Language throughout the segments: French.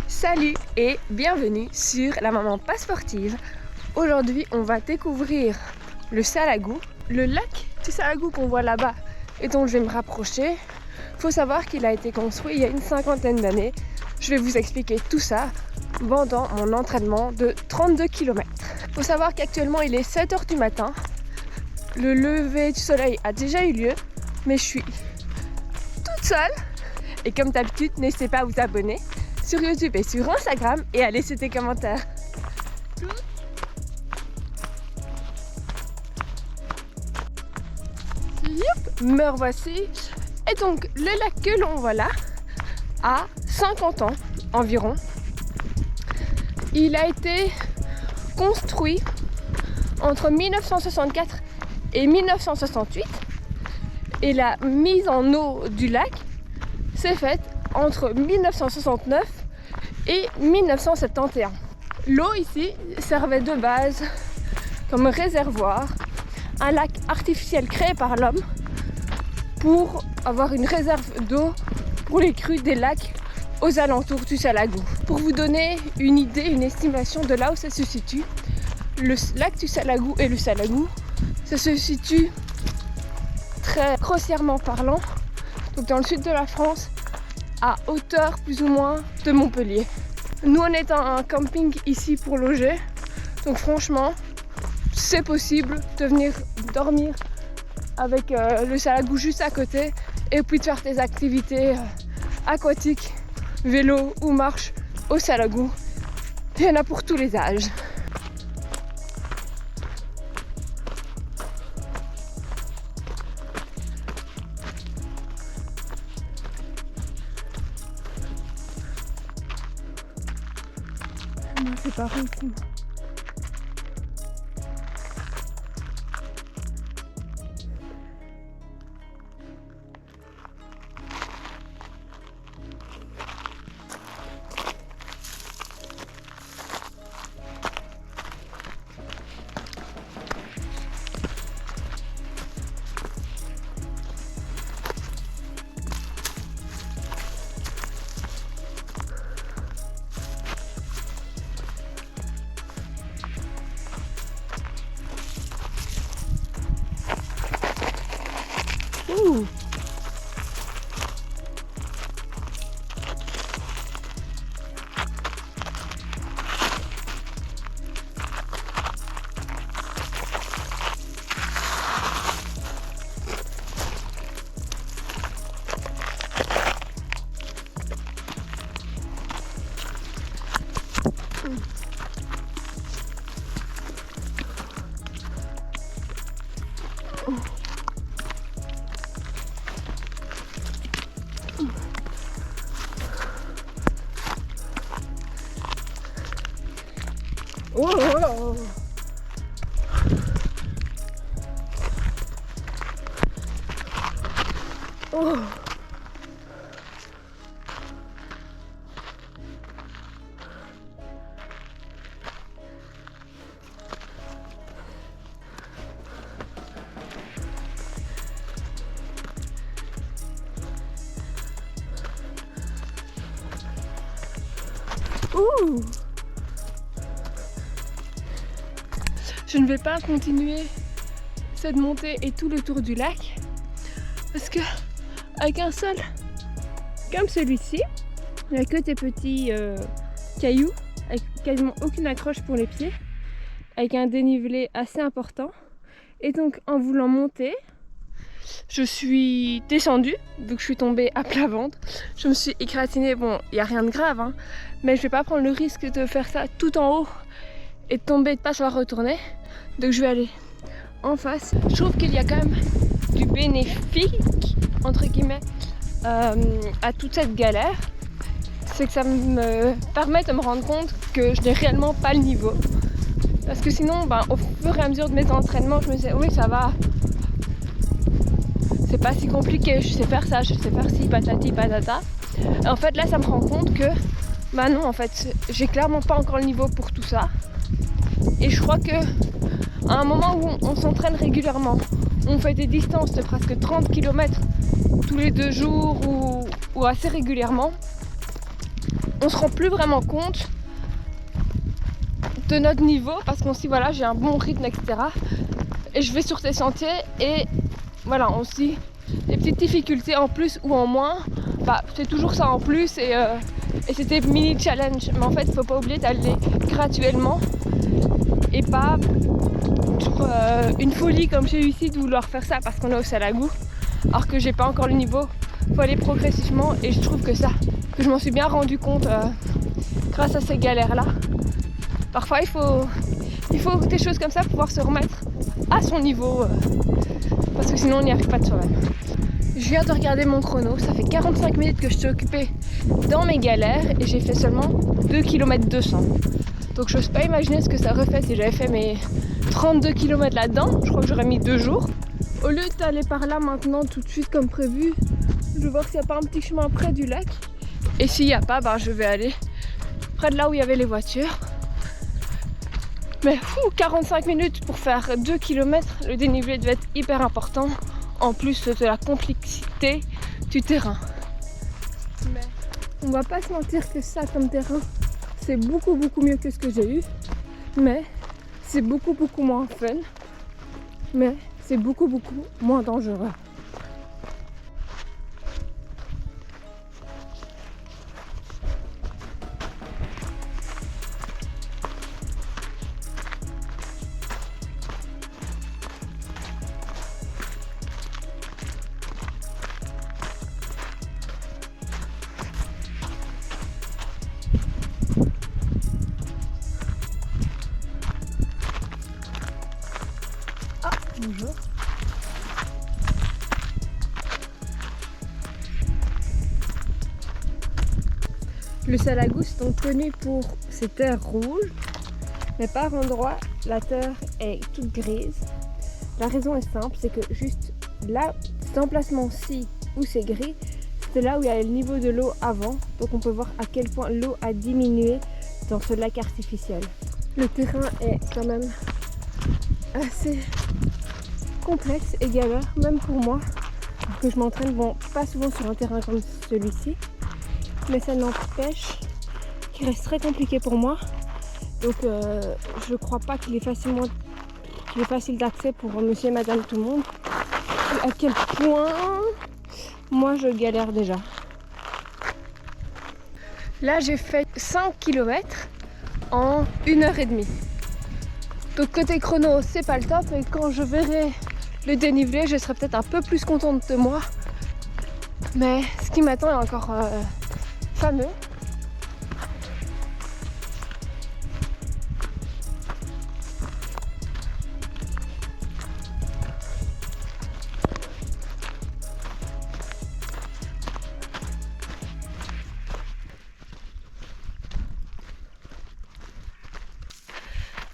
Salut et bienvenue sur La Maman Pas Sportive. Aujourd'hui, on va découvrir le Salagou, le lac du Salagou qu'on voit là-bas et dont je vais me rapprocher. Il faut savoir qu'il a été construit il y a une cinquantaine d'années. Je vais vous expliquer tout ça pendant mon entraînement de 32 km. Il faut savoir qu'actuellement, il est 7 h du matin. Le lever du soleil a déjà eu lieu, mais je suis toute seule. Et comme d'habitude, n'hésitez pas à vous abonner sur YouTube et sur Instagram et à laisser des commentaires. Me revoici. Et donc le lac que l'on voit là a 50 ans environ. Il a été construit entre 1964 et 1968 et la mise en eau du lac s'est faite entre 1969 et 1971. L'eau ici servait de base comme réservoir, un lac artificiel créé par l'homme pour avoir une réserve d'eau pour les crues des lacs aux alentours du Salagou. Pour vous donner une idée, une estimation de là où ça se situe, le lac du Salagou et le Salagou, ça se situe très grossièrement parlant, donc dans le sud de la France, à hauteur plus ou moins de Montpellier. Nous on est en camping ici pour loger, donc franchement c'est possible de venir dormir avec le Salagou juste à côté et puis de faire tes activités aquatiques, vélo ou marche au Salagou. Il y en a pour tous les âges. Non, c'est pas ici. Ouh. Oh, oh, oh. Oh. Ouh. Je ne vais pas continuer cette montée et tout le tour du lac parce que avec un sol comme celui-ci, il n'y a que des petits cailloux avec quasiment aucune accroche pour les pieds, avec un dénivelé assez important. Et donc en voulant monter, je suis descendue, donc je suis tombée à plat ventre. Je me suis égratignée, bon il n'y a rien de grave, hein, mais je ne vais pas prendre le risque de faire ça tout en haut et de tomber et de pas savoir retourner. Donc je vais aller en face. Je trouve qu'il y a quand même du bénéfique entre guillemets à toute cette galère. C'est que ça me permet de me rendre compte que je n'ai réellement pas le niveau. Parce que sinon, au fur et à mesure de mes entraînements, je me disais oui ça va. C'est pas si compliqué, je sais faire ça, je sais faire ci, patati patata. Et en fait là ça me rend compte que non en fait j'ai clairement pas encore le niveau pour tout ça. Et je crois que à un moment où on s'entraîne régulièrement, on fait des distances de presque 30 km tous les 2 jours ou assez régulièrement, on se rend plus vraiment compte de notre niveau parce qu'on se dit voilà j'ai un bon rythme etc. Et je vais sur ces sentiers et voilà on se dit les petites difficultés en plus ou en moins, bah c'est toujours ça en plus et c'était mini challenge. Mais en fait il faut pas oublier d'aller graduellement et pas une folie comme j'ai eu ici de vouloir faire ça parce qu'on est au Salagou alors que j'ai pas encore le niveau. Faut aller progressivement et je trouve que je m'en suis bien rendu compte grâce à ces galères là. Parfois il faut des choses comme ça pour pouvoir se remettre à son niveau parce que sinon on n'y arrive pas de soi-même. Je viens de regarder mon chrono, ça fait 45 minutes que je suis occupée dans mes galères et j'ai fait seulement 2 km 200. Donc je n'ose pas imaginer ce que ça aurait fait si j'avais fait mes 32 km là-dedans. Je crois que j'aurais mis 2 jours. Au lieu d'aller par là maintenant tout de suite comme prévu, je vais voir s'il n'y a pas un petit chemin près du lac. Et s'il n'y a pas, bah, je vais aller près de là où il y avait les voitures. Mais 45 minutes pour faire 2 km, le dénivelé devait être hyper important. En plus de la complexité du terrain. Mais on va pas se mentir que ça comme terrain, c'est beaucoup mieux que ce que j'ai eu. Mais c'est beaucoup moins fun. Mais c'est beaucoup moins dangereux. Bonjour. Le Salagou est donc connu pour ses terres rouges, mais par endroits la terre est toute grise. La raison est simple, c'est que juste là, cet emplacement-ci où c'est gris, c'était là où il y avait le niveau de l'eau avant, donc on peut voir à quel point l'eau a diminué dans ce lac artificiel. Le terrain est quand même assez complexe et galère, même pour moi, alors que je m'entraîne pas souvent sur un terrain comme celui-ci, mais ça n'empêche qu'il reste très compliqué pour moi, donc je crois pas qu'il est facile d'accès pour monsieur et madame tout le monde. Et à quel point moi je galère déjà. Là j'ai fait 5 km en 1h30. Donc côté chrono c'est pas le top et quand je verrai le dénivelé je serai peut-être un peu plus contente de moi. Mais ce qui m'attend est encore fameux.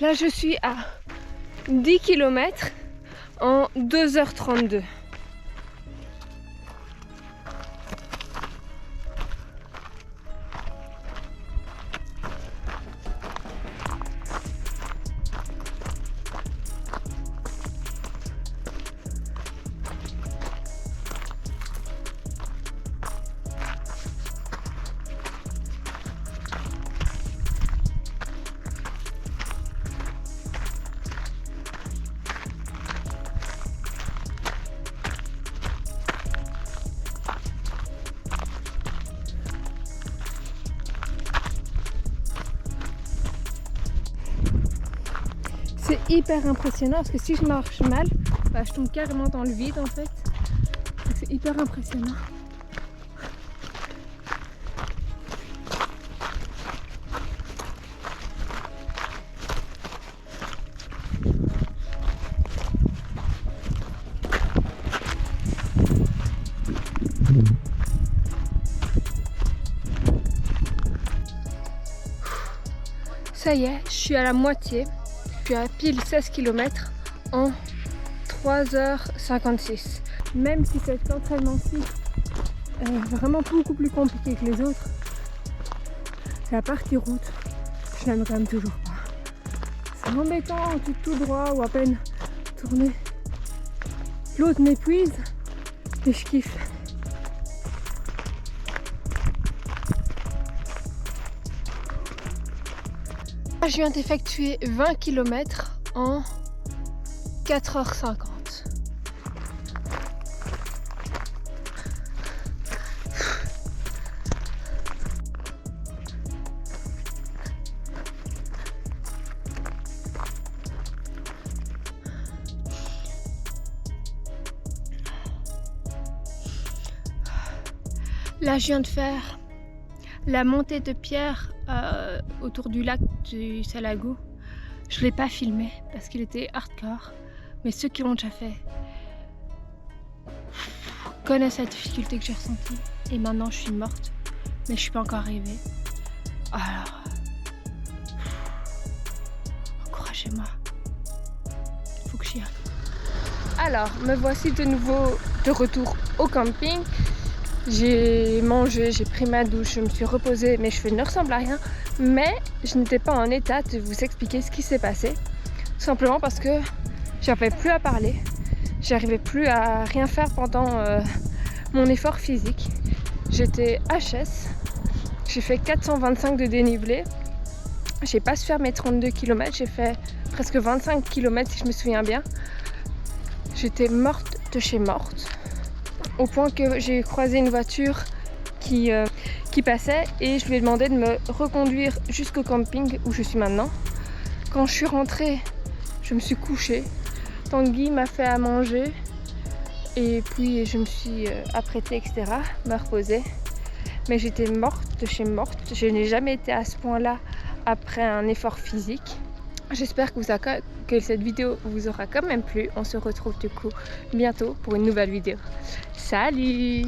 Là je suis à 10 km en 2h32. C'est hyper impressionnant parce que si je marche mal, bah, je tombe carrément dans le vide en fait. Donc c'est hyper impressionnant. Ça y est, je suis à la moitié. Je suis à pile 16 km en 3h56. Même si cet entraînement-ci est vraiment beaucoup plus compliqué que les autres, c'est la partie route, je l'aime quand même toujours pas. C'est embêtant, tout droit ou à peine tourner. L'autre m'épuise et je kiffe. Je viens d'effectuer 20 km en 4h50. Là, je viens de faire la montée de pierre autour du lac du Salago. Je ne l'ai pas filmé parce qu'il était hardcore, mais ceux qui l'ont déjà fait connaissent la difficulté que j'ai ressentie. Et maintenant, je suis morte, mais je suis pas encore arrivée. Alors, encouragez-moi. Il faut que j'y aille. Alors, me voici de nouveau de retour au camping. J'ai mangé, j'ai pris ma douche, je me suis reposée, mes cheveux ne ressemblent à rien, mais je n'étais pas en état de vous expliquer ce qui s'est passé, simplement parce que j'arrivais plus à parler, j'arrivais plus à rien faire pendant mon effort physique. J'étais HS, j'ai fait 425 de dénivelé, j'ai pas su faire mes 32 km, j'ai fait presque 25 km si je me souviens bien. J'étais morte de chez morte. Au point que j'ai croisé une voiture qui passait et je lui ai demandé de me reconduire jusqu'au camping où je suis maintenant. Quand je suis rentrée, je me suis couchée. Tanguy m'a fait à manger et puis je me suis apprêtée, etc., me reposer. Mais j'étais morte de chez morte. Je n'ai jamais été à ce point-là après un effort physique. J'espère que cette vidéo vous aura quand même plu. On se retrouve du coup bientôt pour une nouvelle vidéo. Salut!